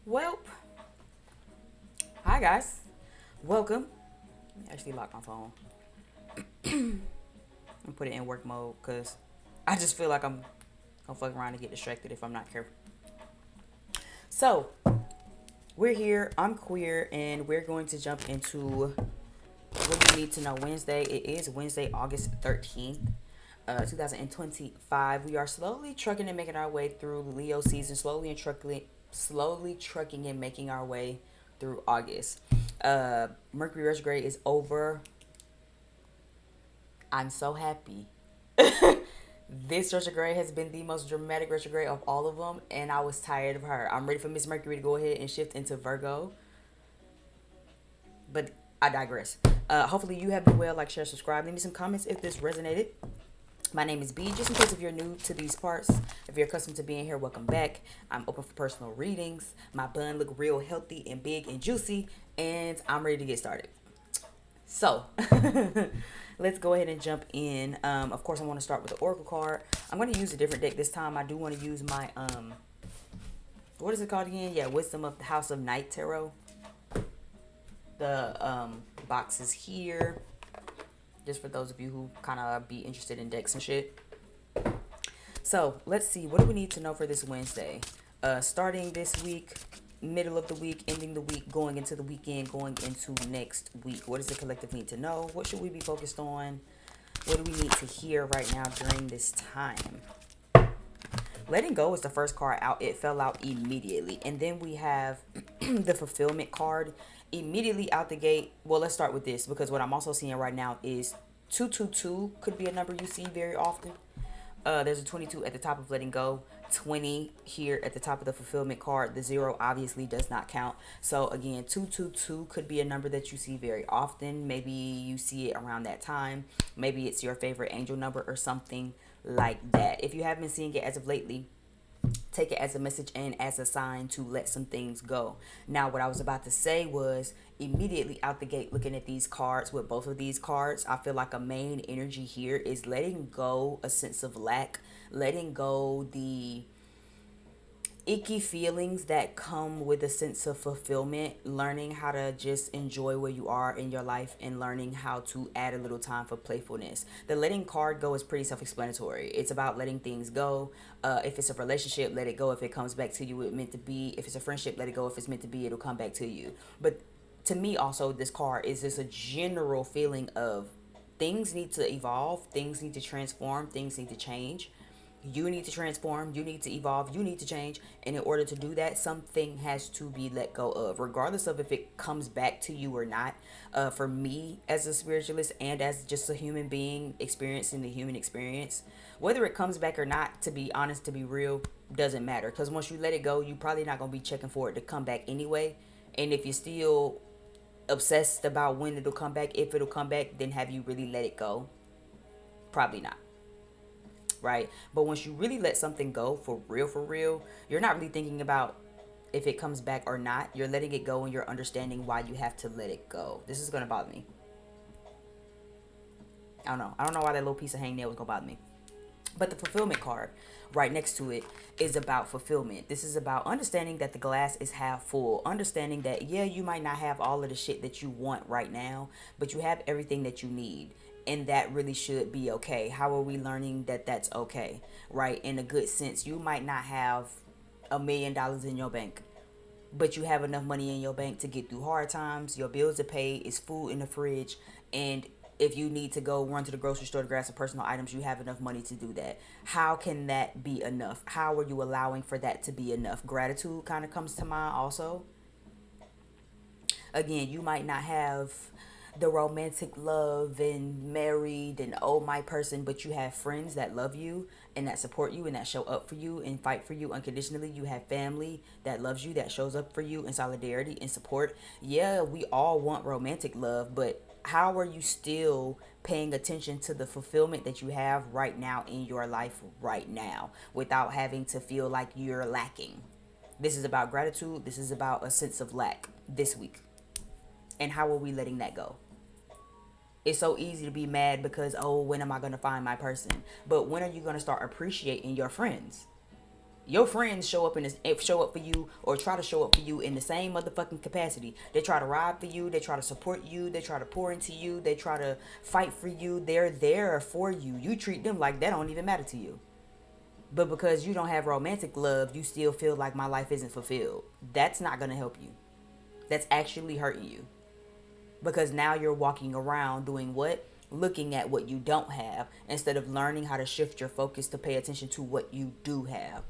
Well, hi guys. Welcome. Let me actually lock my phone and put it in work mode because I just feel like I'm gonna fuck around and get distracted if I'm not careful. So, we're here. I'm queer, and we're going to jump into what you need to know Wednesday. It is Wednesday, August 13th. 2025. We are slowly trucking and making our way through Leo season, slowly trucking and making our way through August. Mercury retrograde is over. I'm so happy. This retrograde has been the most dramatic retrograde of all of them, and I was tired of her. I'm ready for Miss Mercury to go ahead and shift into Virgo, but I digress. Hopefully, you have been well. Like, share, subscribe. Leave me some comments if this resonated. My name is B. Just in case if you're new to these parts, if you're accustomed to being here, welcome back. I'm open for personal readings. My bun look real healthy and big and juicy, and I'm ready to get started. So, let's go ahead and jump in. Of course, I want to start with the Oracle card. I'm going to use a different deck this time. I do want to use my, what is it called again? Yeah, Wisdom of the House of Night Tarot. The box is here. Just for those of you who kind of be interested in decks and shit. So, let's see. What do we need to know for this Wednesday? Starting this week, middle of the week, ending the week, going into the weekend, going into next week. What does the collective need to know? What should we be focused on? What do we need to hear right now during this time? Letting go is the first card out. It fell out immediately. And then we have the fulfillment card immediately out the gate. Well, let's start with this because what I'm also seeing right now is 222 could be a number you see very often. There's a 22 at the top of letting go, 20 here at the top of the fulfillment card. The 0 obviously does not count. So again, 222 could be a number that you see very often. Maybe you see it around that time. Maybe it's your favorite angel number or something like that. If you haven't been seeing it as of lately, take it as a message and as a sign to let some things go. Now, what I was about to say was immediately out the gate, looking at these cards, with both of these cards, I feel like a main energy here is letting go a sense of lack, letting go the icky feelings that come with a sense of fulfillment, learning how to just enjoy where you are in your life and learning how to add a little time for playfulness. The letting card go is pretty self-explanatory. It's about letting things go. If it's a relationship, let it go. If it comes back to you, it's meant to be. If it's a friendship, let it go. If it's meant to be, it'll come back to you. But to me also, this card is just a general feeling of things need to evolve, things need to transform, things need to change. You need to transform, you need to evolve, you need to change. And in order to do that, something has to be let go of, regardless of if it comes back to you or not. For me, as a spiritualist and as just a human being experiencing the human experience, whether it comes back or not, to be honest, to be real, doesn't matter. Because once you let it go, you're probably not going to be checking for it to come back anyway. And if you're still obsessed about when it'll come back, if it'll come back, then have you really let it go? Probably not. Right? But once you really let something go for real, you're not really thinking about if it comes back or not. You're letting it go and you're understanding why you have to let it go. This is going to bother me. I don't know. I don't know why that little piece of hangnail was going to bother me. But the fulfillment card right next to it is about fulfillment. This is about understanding that the glass is half full. Understanding that, yeah, you might not have all of the shit that you want right now, but you have everything that you need. And that really should be okay. How are we learning that that's okay? Right? In a good sense, you might not have $1 million in your bank, but you have enough money in your bank to get through hard times. Your bills are paid, is food in the fridge, and if you need to go run to the grocery store to grab some personal items, you have enough money to do that. How can that be enough? How are you allowing for that to be enough? Gratitude kind of comes to mind also. Again, you might not have the romantic love and married and oh my person, but you have friends that love you and that support you and that show up for you and fight for you unconditionally. You have family that loves you, that shows up for you in solidarity and support. Yeah, we all want romantic love, but how are you still paying attention to the fulfillment that you have right now in your life right now without having to feel like you're lacking? This is about gratitude. This is about a sense of lack this week. And how are we letting that go? It's so easy to be mad because, oh, when am I going to find my person? But when are you going to start appreciating your friends? Your friends show up for you or try to show up for you in the same motherfucking capacity. They try to ride for you. They try to support you. They try to pour into you. They try to fight for you. They're there for you. You treat them like that don't even matter to you. But because you don't have romantic love, you still feel like my life isn't fulfilled. That's not going to help you. That's actually hurting you. Because now you're walking around doing what? Looking at what you don't have instead of learning how to shift your focus to pay attention to what you do have.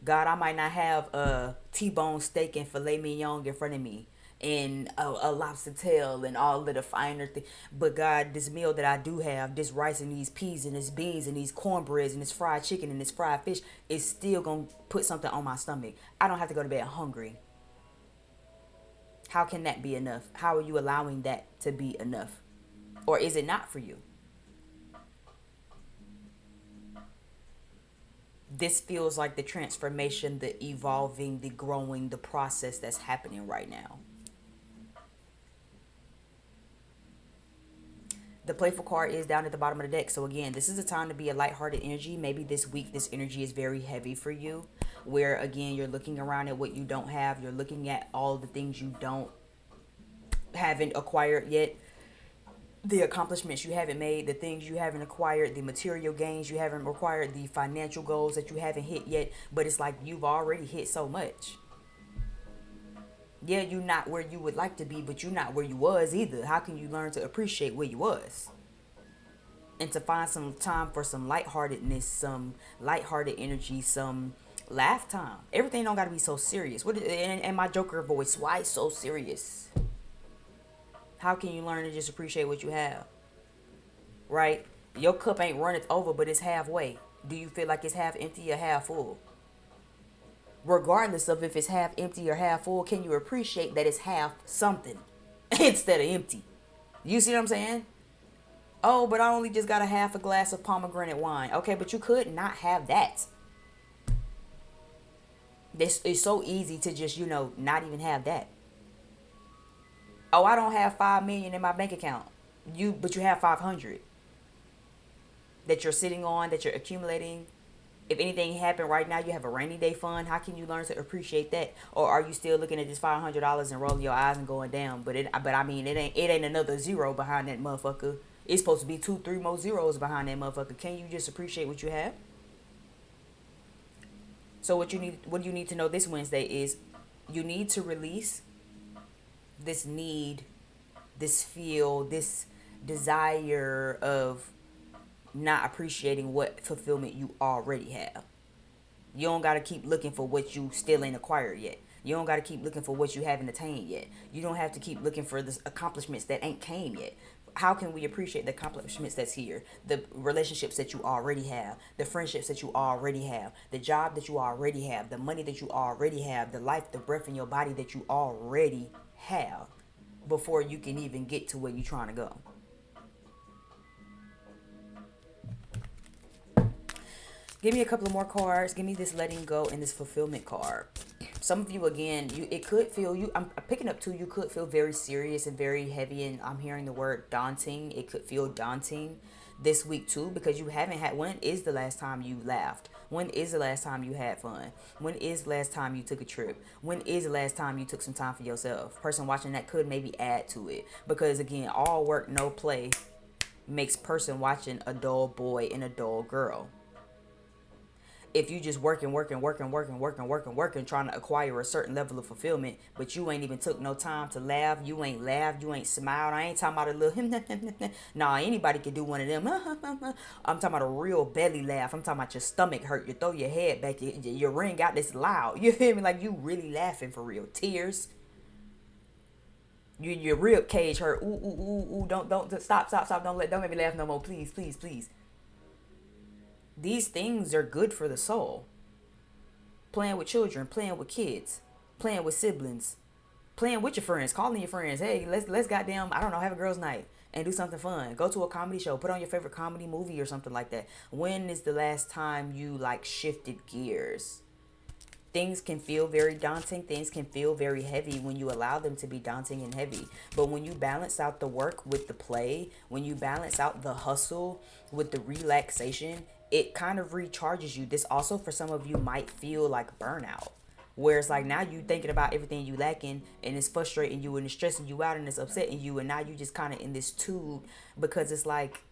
God, I might not have a T-bone steak and filet mignon in front of me and a lobster tail and all of the finer things. But God, this meal that I do have, this rice and these peas and this beans and these cornbreads and this fried chicken and this fried fish is still going to put something on my stomach. I don't have to go to bed hungry. How can that be enough? How are you allowing that to be enough? Or is it not for you? This feels like the transformation, the evolving, the growing, the process that's happening right now. The playful card is down at the bottom of the deck. So again, this is a time to be a lighthearted energy. Maybe this week, this energy is very heavy for you. Where again, you're looking around at what you don't have. You're looking at all the things you haven't acquired yet. The accomplishments you haven't made, the things you haven't acquired, the material gains you haven't acquired, the financial goals that you haven't hit yet. But it's like you've already hit so much. Yeah, you're not where you would like to be, but you're not where you was either. How can you learn to appreciate where you was? And to find some time for some lightheartedness, some lighthearted energy, some laugh time. Everything don't got to be so serious. And my Joker voice, why it's so serious? How can you learn to just appreciate what you have? Right? Your cup ain't runneth over, but it's halfway. Do you feel like it's half empty or half full? Regardless of if it's half empty or half full, can you appreciate that it's half something instead of empty? You see what I'm saying? Oh, but I only just got a half a glass of pomegranate wine. Okay, but you could not have that. It's so easy to just, not even have that. Oh, I don't have 5 million in my bank account. But you have 500 that you're sitting on, that you're accumulating. If anything happened right now, you have a rainy day fund. How can you learn to appreciate that? Or are you still looking at this $500 and rolling your eyes and going down? But I mean, it ain't another zero behind that motherfucker. It's supposed to be 2-3 more zeros behind that motherfucker. Can you just appreciate what you have? So what you need to know this Wednesday is you need to release this need, this feel, this desire of not appreciating what fulfillment you already have. You don't got to keep looking for what you still ain't acquired yet. You don't got to keep looking for what you haven't attained yet. You don't have to keep looking for the accomplishments that ain't came yet. How can we appreciate the accomplishments that's here? The relationships that you already have, the friendships that you already have, the job that you already have, the money that you already have, the life, the breath in your body that you already have before you can even get to where you're trying to go. Give me a couple of more cards. Give me this letting go and this fulfillment card. Some of you, again, it could feel I'm picking up too. You could feel very serious and very heavy, and I'm hearing the word daunting. It could feel daunting this week too, because you haven't had. When is the last time you laughed? When is the last time you had fun? When is the last time you took a trip? When is the last time you took some time for yourself? Person watching that could maybe add to it, because again, all work, no play makes person watching a dull boy and a dull girl. If you just working, trying to acquire a certain level of fulfillment, but you ain't even took no time to laugh, you ain't laughed, you ain't smiled. I ain't talking about a little nah, anybody can do one of them. I'm talking about a real belly laugh. I'm talking about your stomach hurt, you throw your head back, your ring out this loud. You feel me? Like you really laughing for real. Tears. Your rib cage hurt. Ooh. Don't stop. Don't make me laugh no more. Please. These things are good for the soul. Playing with children, playing with kids, playing with siblings, playing with your friends, calling your friends. Hey, let's goddamn, I don't know, have a girls' night and do something fun. Go to a comedy show, put on your favorite comedy movie or something like that. When is the last time you shifted gears? Things can feel very daunting. Things can feel very heavy when you allow them to be daunting and heavy. But when you balance out the work with the play, when you balance out the hustle with the relaxation, it kind of recharges you. This also for some of you might feel like burnout, where it's like now you thinking about everything you lacking, and it's frustrating you and it's stressing you out and it's upsetting you, and now you just kind of in this tube, because it's like,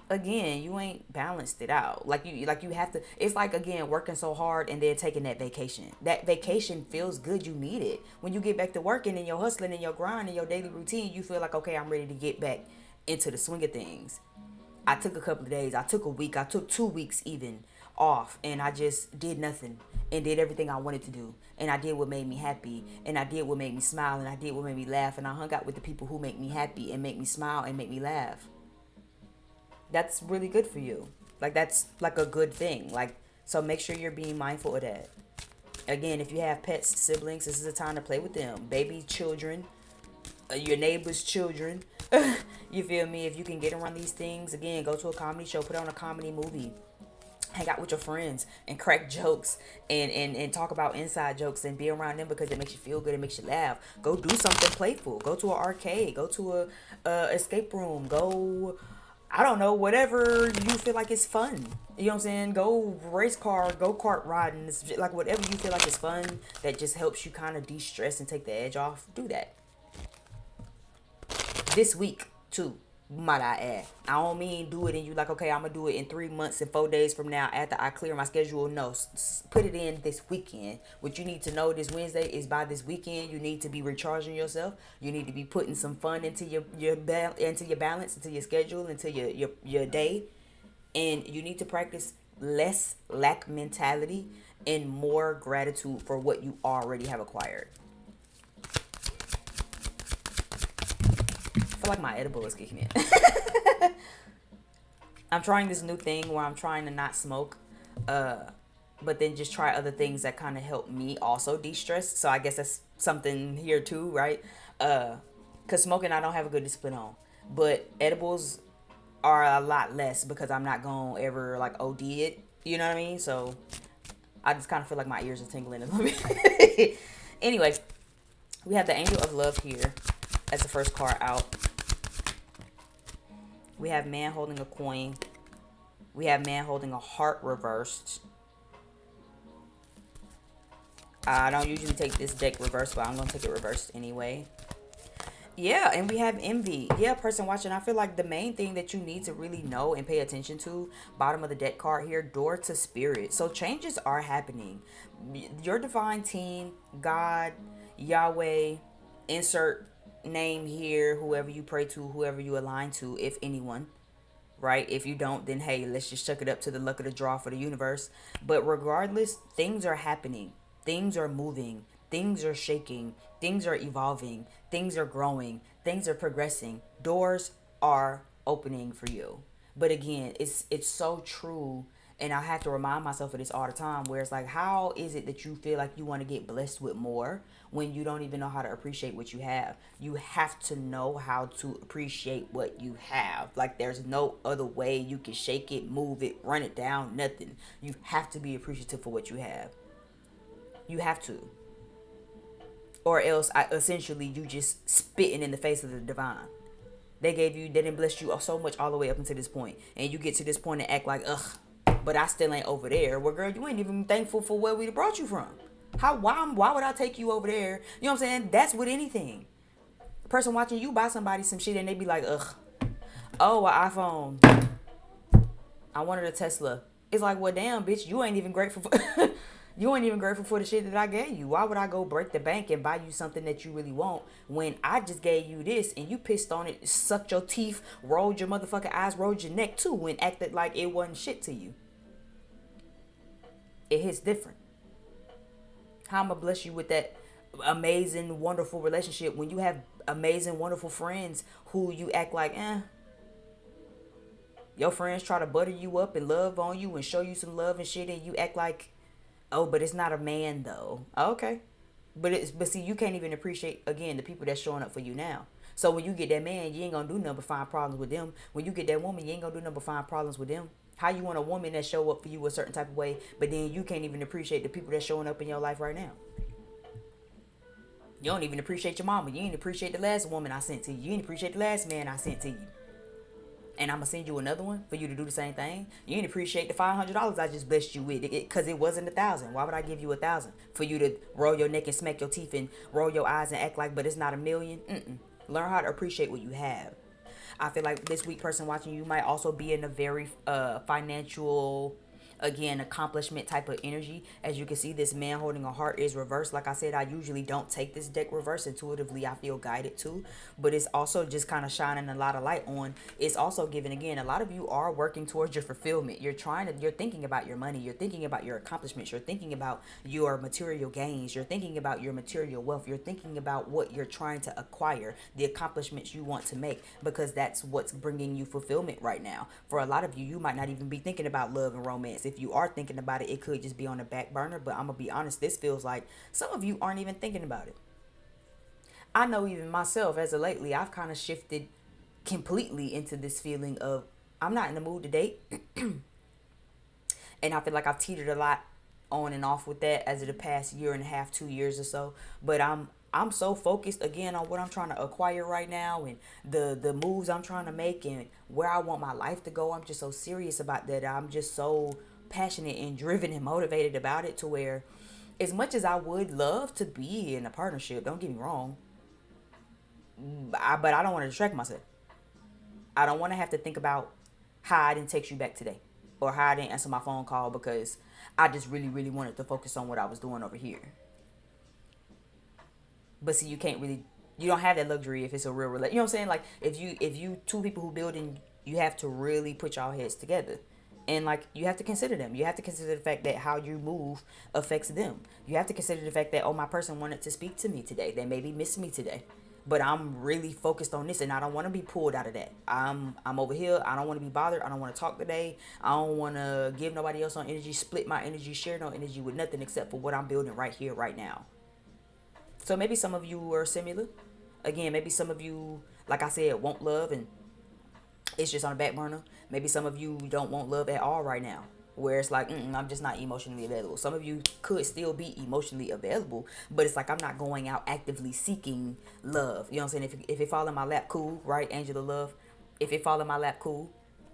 again, you ain't balanced it out. Like you have to, it's like, again, working so hard and then taking that vacation. That vacation feels good. You need it. When you get back to working and your hustling and your grind and your daily routine, you feel like, okay, I'm ready to get back into the swing of things. I took a couple of days, I took a week, I took 2 weeks even off, and I just did nothing and did everything I wanted to do. And I did what made me happy, and I did what made me smile, and I did what made me laugh, and I hung out with the people who make me happy and make me smile and make me laugh. That's really good for you. Like, that's like a good thing. Like, so make sure you're being mindful of that. Again, if you have pets, siblings, this is a time to play with them. Baby, children, your neighbor's children. You feel me? If you can get around these things, again, go to a comedy show, put on a comedy movie, hang out with your friends and crack jokes, and talk about inside jokes and be around them because it makes you feel good, it makes you laugh. Go do something playful. Go to an arcade, go to a escape room, go, I don't know, whatever you feel like is fun. You know what I'm saying? Go race car, go kart riding. It's like whatever you feel like is fun that just helps you kind of de-stress and take the edge off. Do that. This week, too, might I add. I don't mean do it and you like, okay, I'm going to do it in 3 months and 4 days from now after I clear my schedule. No, put it in this weekend. What you need to know this Wednesday is by this weekend, you need to be recharging yourself. You need to be putting some fun into your balance, into your schedule, into your day. And you need to practice less lack mentality and more gratitude for what you already have acquired. I feel like my edible is kicking in. I'm trying this new thing where I'm trying to not smoke, but then just try other things that kind of help me also de-stress. So I guess that's something here too, right? Because smoking I don't have a good discipline on, but edibles are a lot less because I'm not gonna ever like OD it. You know what I mean? So I just kind of feel like my ears are tingling a little bit. Anyway, we have the Angel of Love here as the first card out. We have man holding a coin. We have man holding a heart reversed. I don't usually take this deck reversed, but I'm going to take it reversed anyway. Yeah, and we have envy. Yeah, person watching, I feel like the main thing that you need to really know and pay attention to, bottom of the deck card here, door to spirit. So changes are happening. Your divine team, God, Yahweh, insert name here, whoever you pray to, whoever you align to, if anyone, right? If you don't, then hey, let's just chuck it up to the luck of the draw for the universe. But regardless, things are happening, things are moving, things are shaking, things are evolving, things are growing, things are progressing, doors are opening for you. But again, it's so true. And I have to remind myself of this all the time, where it's like, how is it that you feel like you want to get blessed with more when you don't even know how to appreciate what you have? You have to know how to appreciate what you have. Like, there's no other way you can shake it, move it, run it down, nothing. You have to be appreciative for what you have. You have to. Or else, essentially, you just spitting in the face of the divine. They didn't bless you so much all the way up until this point. And you get to this point and act like, ugh, but I still ain't over there. Well, girl, you ain't even thankful for where we brought you from. Why would I take you over there? You know what I'm saying? That's with anything. The person watching you buy somebody some shit and they be like, ugh, oh, an iPhone. I wanted a Tesla. It's like, well, damn, bitch, you ain't even grateful for you ain't even grateful for the shit that I gave you. Why would I go break the bank and buy you something that you really want when I just gave you this and you pissed on it, sucked your teeth, rolled your motherfucking eyes, rolled your neck too, and acted like it wasn't shit to you? It hits different. How I'm gonna bless you with that amazing, wonderful relationship when you have amazing, wonderful friends who you act like, your friends try to butter you up and love on you and show you some love and shit, and you act like, oh, but it's not a man though. Okay. But see, you can't even appreciate, again, the people that's showing up for you now. So when you get that man, you ain't gonna do nothing but find problems with them. When you get that woman, you ain't gonna do nothing but find problems with them. How you want a woman that show up for you a certain type of way, but then you can't even appreciate the people that's showing up in your life right now? You don't even appreciate your mama. You ain't appreciate the last woman I sent to you. You ain't appreciate the last man I sent to you. and I'm gonna send you another one for you to do the same thing. You didn't appreciate the $500 I just blessed you with, because it wasn't 1,000. Why would I give you 1,000 for you to roll your neck and smack your teeth and roll your eyes and act like, but it's not a million? Learn how to appreciate what you have. I feel like this week, person watching you might also be in a very financial, again, accomplishment type of energy. As you can see, this man holding a heart is reversed. Like I said, I usually don't take this deck reverse. Intuitively, I feel guided to, but it's also just kind of shining a lot of light on. It's also giving, again, a lot of you are working towards your fulfillment. You're thinking about your money. You're thinking about your accomplishments. You're thinking about your material gains. You're thinking about your material wealth. You're thinking about what you're trying to acquire, the accomplishments you want to make, because that's what's bringing you fulfillment right now. For a lot of you, you might not even be thinking about love and romance. If you are thinking about it, it could just be on the back burner. But I'm gonna be honest, this feels like some of you aren't even thinking about it. I know even myself, as of lately, I've kind of shifted completely into this feeling of I'm not in the mood to date. And I feel like I've teetered a lot on and off with that as of the past year and a half, 2 years or so. But I'm so focused again on what I'm trying to acquire right now, and the moves I'm trying to make, and where I want my life to go. I'm just so serious about that. I'm just so passionate and driven and motivated about it, to where, as much as I would love to be in a partnership, don't get me wrong, but I don't want to distract myself. I don't want to have to think about how I didn't text you back today, or how I didn't answer my phone call, because I just really, really wanted to focus on what I was doing over here. But see, you don't have that luxury if it's a real relationship. You know what I'm saying? Like, if you two people who building, you have to really put y'all heads together. And like, you have to consider them. You have to consider the fact that how you move affects them. You have to consider the fact that, oh, my person wanted to speak to me today. They maybe missed me today. But I'm really focused on this, and I don't want to be pulled out of that. I'm over here. I don't want to be bothered. I don't want to talk today. I don't want to give nobody else on energy, split my energy, share no energy with nothing except for what I'm building right here, right now. So maybe some of you are similar. Again, maybe some of you, like I said, want love and it's just on the back burner. Maybe some of you don't want love at all right now, where it's like, I'm just not emotionally available. Some of you could still be emotionally available, but it's like, I'm not going out actively seeking love. You know what I'm saying? If it fall in my lap, cool, right? Angel of love. If it fall in my lap, cool.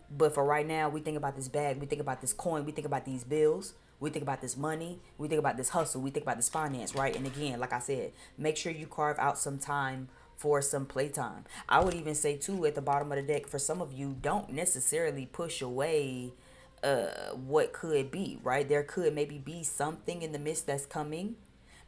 But for right now, we think about this bag. We think about this coin. We think about these bills. We think about this money. We think about this hustle. We think about this finance, right? And again, like I said, make sure you carve out some time for some playtime. I would even say too, at the bottom of the deck, for some of you, don't necessarily push away what could be, right? There could maybe be something in the midst that's coming,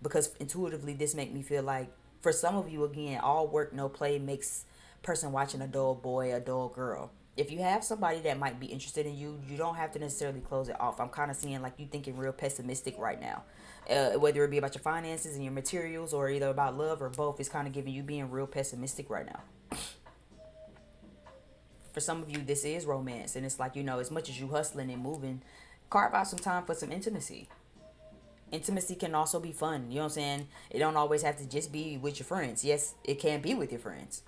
because intuitively this make me feel like, for some of you, again, all work no play makes person watching a dull boy a dull girl. If you have somebody that might be interested in you, you don't have to necessarily close it off. I'm kind of seeing like you thinking real pessimistic right now. Whether it be about your finances and your materials, or either about love, or both, it's kind of giving you being real pessimistic right now. For some of you, this is romance. And it's like, as much as you hustling and moving, carve out some time for some intimacy. Intimacy can also be fun. You know what I'm saying? It don't always have to just be with your friends. Yes, it can be with your friends.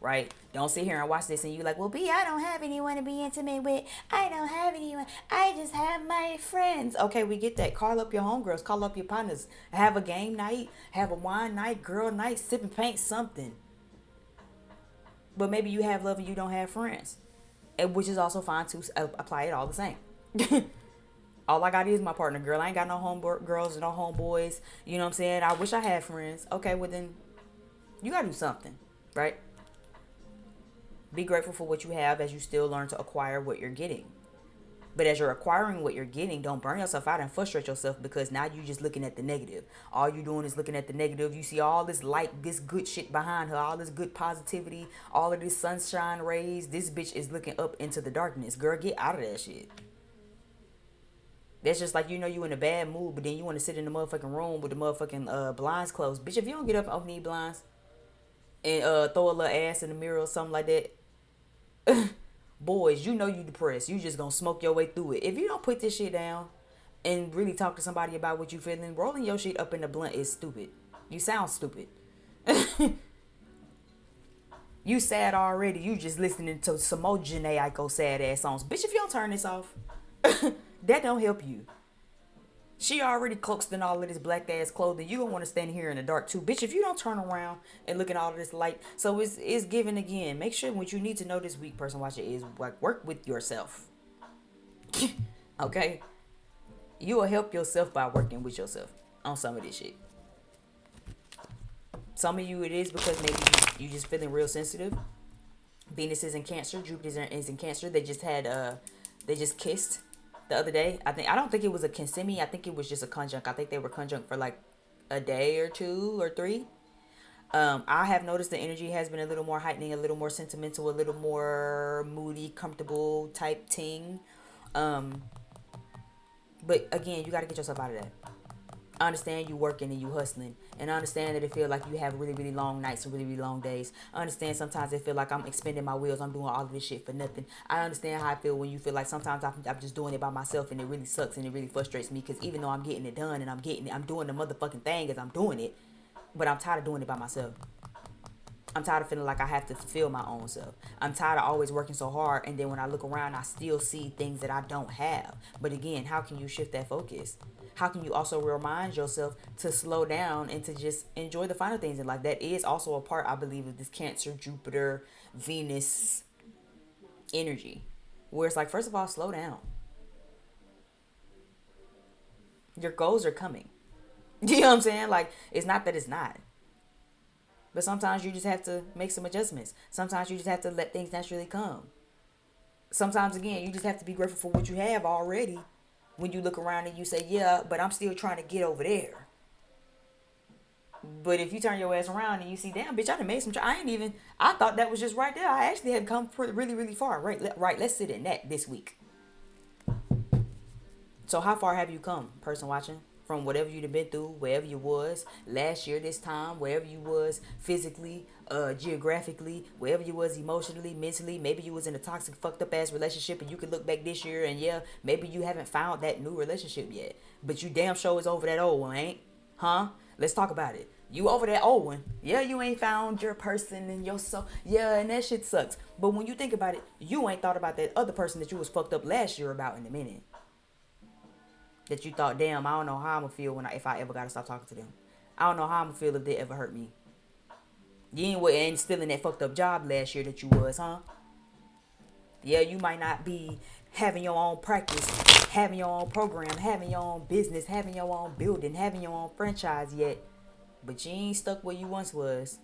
Right? Don't sit here and watch this and you like, well, B, I don't have anyone to be intimate with. I don't have anyone. I just have my friends. Okay, we get that. Call up your homegirls. Call up your partners. Have a game night. Have a wine night, girl night, sip and paint, something. But maybe you have love and you don't have friends. Which is also fine to apply it all the same. All I got is my partner, girl. I ain't got no homegirls and no homeboys. You know what I'm saying? I wish I had friends. Okay, well then, you gotta do something, right? Be grateful for what you have as you still learn to acquire what you're getting. But as you're acquiring what you're getting, don't burn yourself out and frustrate yourself, because now you're just looking at the negative. All you're doing is looking at the negative. You see all this light, this good shit behind her, all this good positivity, all of this sunshine rays. This bitch is looking up into the darkness. Girl, get out of that shit. That's just like, you in a bad mood, but then you want to sit in the motherfucking room with the motherfucking blinds closed. Bitch, if you don't get up and open these blinds and throw a little ass in the mirror or something like that, boys, you depressed. You just gonna smoke your way through it. If you don't put this shit down and really talk to somebody about what you feeling, rolling your shit up in the blunt is stupid. You sound stupid. You sad already. You just listening to some more Janae Aiko sad ass songs. Bitch, if you don't turn this off, that don't help you. She already cloaks in all of this black ass clothing. You don't want to stand here in the dark too, bitch. If you don't turn around and look at all of this light, so it's given again. Make sure what you need to know this week, person watcher, is like work with yourself. Okay, you will help yourself by working with yourself on some of this shit. Some of you it is because maybe you just feeling real sensitive. Venus is in Cancer, Jupiter is in Cancer. They just kissed the other day. I don't think it was a consemi. I think it was just a conjunct. I think they were conjunct for like a day or two or three. I have noticed the energy has been a little more heightening, a little more sentimental, a little more moody, comfortable type ting. Um, but again, you got to get yourself out of that. I understand you working and you hustling, and I understand that it feel like you have really, really long nights and really, really long days. I understand sometimes it feel like I'm expending my wheels. I'm doing all of this shit for nothing. I understand how I feel when you feel like sometimes I'm just doing it by myself, and it really sucks and it really frustrates me because even though I'm getting it done and I'm doing the motherfucking thing as I'm doing it, but I'm tired of doing it by myself. I'm tired of feeling like I have to fulfill my own self. I'm tired of always working so hard, and then when I look around, I still see things that I don't have. But again, how can you shift that focus? How can you also remind yourself to slow down and to just enjoy the finer things in life? That is also a part, I believe, of this Cancer, Jupiter, Venus energy, where it's like, first of all, slow down. Your goals are coming. You know what I'm saying? Like, it's not that it's not. But sometimes you just have to make some adjustments. Sometimes you just have to let things naturally come. Sometimes, again, you just have to be grateful for what you have already. When you look around and you say, yeah, but I'm still trying to get over there. But if you turn your ass around and you see, damn, bitch, I done made some. I thought that was just right there. I actually had come really, really far. Right. Let's sit in that this week. So how far have you come, person watching? From whatever you've been through, wherever you was last year this time, wherever you was physically, geographically, wherever you was emotionally, mentally. Maybe you was in a toxic, fucked up ass relationship, and you could look back this year and yeah, maybe you haven't found that new relationship yet, but you damn sure is over that old one, ain't? Huh? Let's talk about it. You over that old one. Yeah, you ain't found your person and your soul. Yeah, and that shit sucks. But when you think about it, you ain't thought about that other person that you was fucked up last year about in a minute. That you thought, damn, I don't know how I'm gonna feel if I ever gotta stop talking to them. I don't know how I'm gonna feel if they ever hurt me. You ain't still in that fucked up job last year that you was, huh? Yeah, you might not be having your own practice, having your own program, having your own business, having your own building, having your own franchise yet, but you ain't stuck where you once was.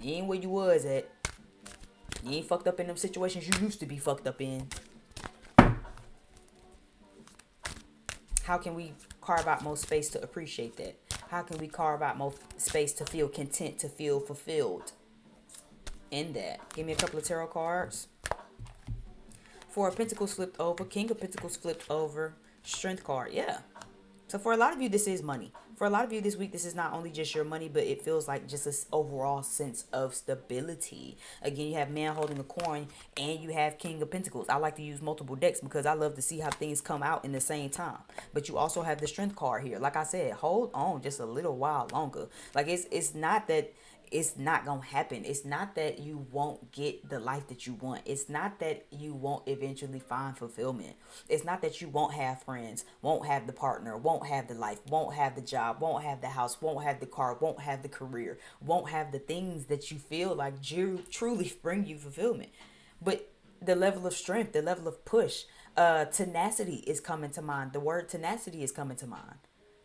You ain't where you was at. You ain't fucked up in them situations you used to be fucked up in. How can we carve out more space to appreciate that? How can we carve out more space to feel content, to feel fulfilled in that? Give me a couple of tarot cards. Four of Pentacles flipped over. King of Pentacles flipped over. Strength card. Yeah. So for a lot of you, this is money. For a lot of you this week, this is not only just your money, but it feels like just this overall sense of stability. Again, you have man holding a coin and you have King of Pentacles. I like to use multiple decks because I love to see how things come out in the same time. But you also have the Strength card here. Like I said, hold on just a little while longer. Like it's not that it's not gonna happen. It's not that you won't get the life that you want. It's not that you won't eventually find fulfillment. It's not that you won't have friends, won't have the partner, won't have the life, won't have the job, won't have the house, won't have the car, won't have the career, won't have the things that you feel like truly bring you fulfillment. But the level of strength, the level of push, tenacity is coming to mind. The word tenacity is coming to mind.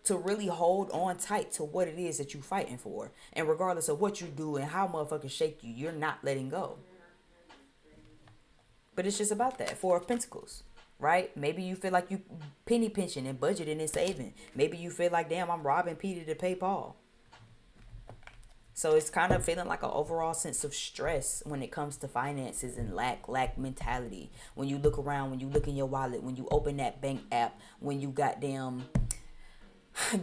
To really hold on tight to what it is that you're fighting for. And regardless of what you do and how motherfuckers shake you, you're not letting go. But it's just about that. Four of Pentacles, right? Maybe you feel like you penny pinching and budgeting and saving. Maybe you feel like, damn, I'm robbing Peter to pay Paul. So it's kind of feeling like an overall sense of stress when it comes to finances and lack mentality. When you look around, when you look in your wallet, when you open that bank app, when you goddamn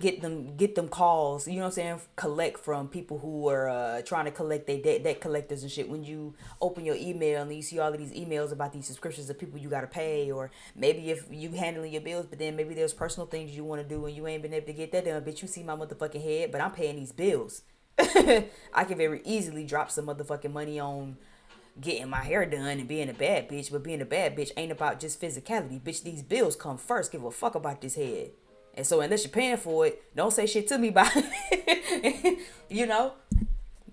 get them calls, you know what I'm saying, collect from people who are trying to collect their debt collectors and shit. When you open your email and you see all of these emails about these subscriptions of people you gotta pay, or maybe if you handling your bills, but then maybe there's personal things you want to do and you ain't been able to get that done. Bitch, you see my motherfucking head, but I'm paying these bills. I can very easily drop some motherfucking money on getting my hair done and being a bad bitch, but being a bad bitch ain't about just physicality. Bitch, these bills come first. Give a fuck about this head. And so unless you're paying for it, don't say shit to me about it. You know?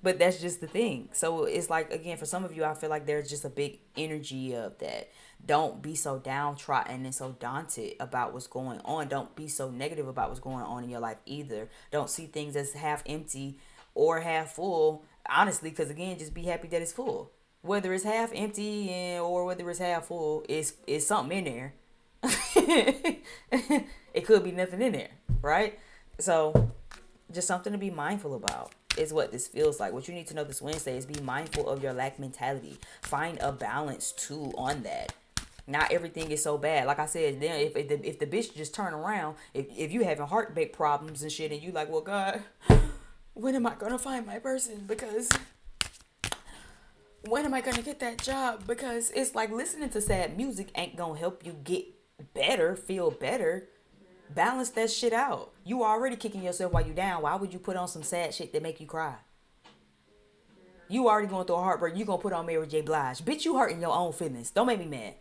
But that's just the thing. So it's like, again, for some of you, I feel like there's just a big energy of that. Don't be so downtrodden and so daunted about what's going on. Don't be so negative about what's going on in your life either. Don't see things as half empty or half full. Honestly, because again, just be happy that it's full. Whether it's half empty or whether it's half full, it's something in there. It could be nothing in there, right? So just something to be mindful about is what this feels like. What you need to know this Wednesday is be mindful of your lack mentality. Find a balance too on that. Not everything is so bad. Like I said, then if the bitch just turn around, if you having heartbreak problems and shit, and you like, well, God, when am I gonna find my person? Because when am I gonna get that job? Because it's like listening to sad music ain't gonna help you get better, feel better. Balance that shit out. You already kicking yourself while you down. Why would you put on some sad shit that make you cry? You already going through a heartbreak. You gonna put on Mary J. Blige. Bitch, you hurting your own feelings. Don't make me mad.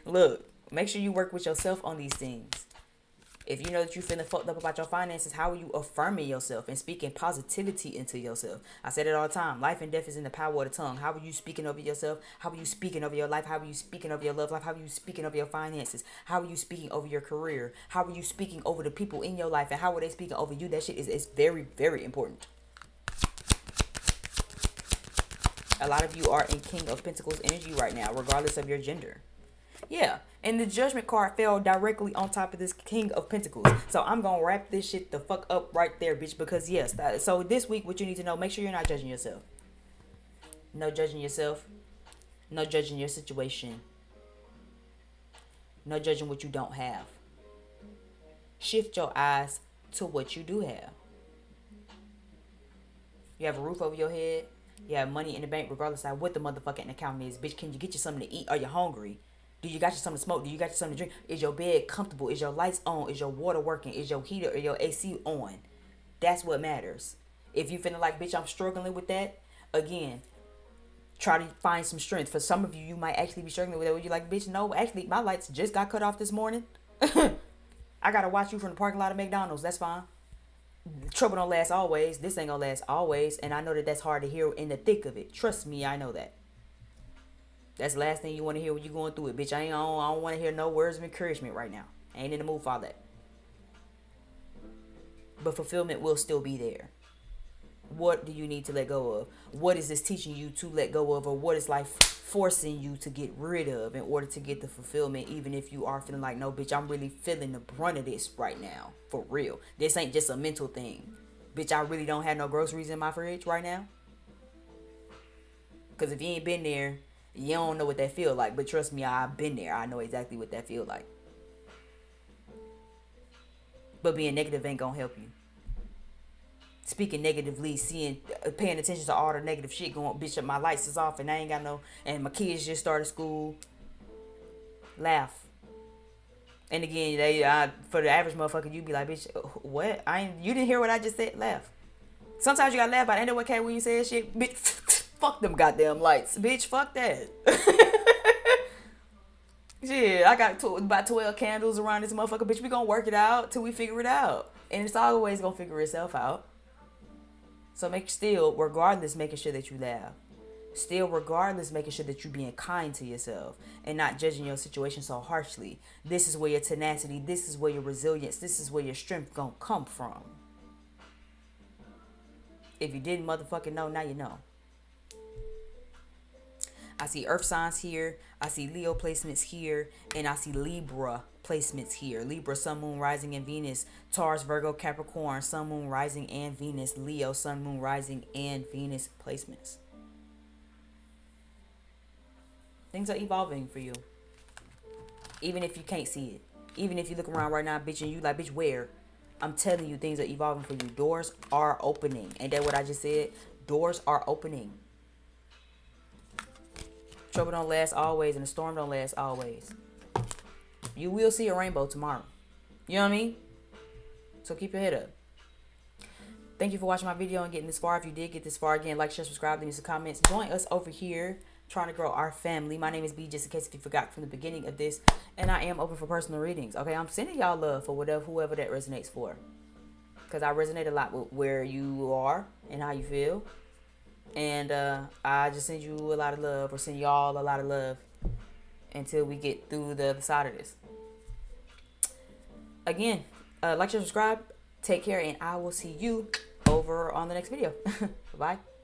Look, make sure you work with yourself on these things. If you know that you're feeling fucked up about your finances, how are you affirming yourself and speaking positivity into yourself? I said it all the time. Life and death is in the power of the tongue. How are you speaking over yourself? How are you speaking over your life? How are you speaking over your love life? How are you speaking over your finances? How are you speaking over your career? How are you speaking over the people in your life? And how are they speaking over you? That shit is very, very important. A lot of you are in King of Pentacles energy right now, regardless of your gender. Yeah, and the Judgment card fell directly on top of this King of Pentacles. So I'm going to wrap this shit the fuck up right there, bitch, because yes. So this week, what you need to know, make sure you're not judging yourself. No judging yourself. No judging your situation. No judging what you don't have. Shift your eyes to what you do have. You have a roof over your head. You have money in the bank, regardless of what the motherfucking account is. Bitch, can you get you something to eat? Are you hungry? Do you got you something to smoke? Do you got you something to drink? Is your bed comfortable? Is your lights on? Is your water working? Is your heater or your AC on? That's what matters. If you feeling like, bitch, I'm struggling with that, again, try to find some strength. For some of you, you might actually be struggling with that. Where you're like, bitch, no, actually, my lights just got cut off this morning. I got to watch you from the parking lot of McDonald's. That's fine. Trouble don't last always. This ain't gonna last always. And I know that that's hard to hear in the thick of it. Trust me, I know that. That's the last thing you want to hear when you're going through it. Bitch, I don't want to hear no words of encouragement right now. I ain't in the mood for all that. But fulfillment will still be there. What do you need to let go of? What is this teaching you to let go of? Or what is life forcing you to get rid of in order to get the fulfillment? Even if you are feeling like, no, bitch, I'm really feeling the brunt of this right now. For real. This ain't just a mental thing. Bitch, I really don't have no groceries in my fridge right now. Because if you ain't been there, you don't know what that feel like. But trust me, I've been there. I know exactly what that feel like. But being negative ain't gonna help you. Speaking negatively, paying attention to all the negative shit going, bitch, my lights is off and I ain't got no, and my kids just started school. Laugh. And again, for the average motherfucker, you be like, bitch, what? You didn't hear what I just said? Laugh. Sometimes you gotta laugh, but ain't no okay when you say shit, bitch. Fuck them goddamn lights, bitch. Fuck that. Shit, I got about 12 candles around this motherfucker, bitch. We gonna work it out till we figure it out, and it's always gonna figure itself out. So regardless, making sure that you laugh. Still, regardless, making sure that you're being kind to yourself and not judging your situation so harshly. This is where your tenacity, this is where your resilience, this is where your strength gonna come from. If you didn't motherfucking know, now you know. I see earth signs here. I see Leo placements here. And I see Libra placements here. Libra, Sun, Moon, Rising, and Venus. Taurus, Virgo, Capricorn, Sun, Moon, Rising, and Venus. Leo, Sun, Moon, Rising, and Venus placements. Things are evolving for you. Even if you can't see it. Even if you look around right now, bitch, and you like, bitch, where? I'm telling you, things are evolving for you. Doors are opening. Ain't that what I just said? Doors are opening. Trouble don't last always, and the storm don't last always. You will see a rainbow tomorrow. You know what I mean? So keep your head up. Thank you for watching my video and getting this far. If you did get this far, again, like, share, subscribe, leave me some comments. Join us over here trying to grow our family. My name is B, just in case if you forgot from the beginning of this. And I am open for personal readings. Okay, I'm sending y'all love for whoever that resonates for. Because I resonate a lot with where you are and how you feel. And I just send you a lot of love, or send y'all a lot of love until we get through the other side of this. Again, like, share, subscribe. Take care, and I will see you over on the next video. Bye-bye.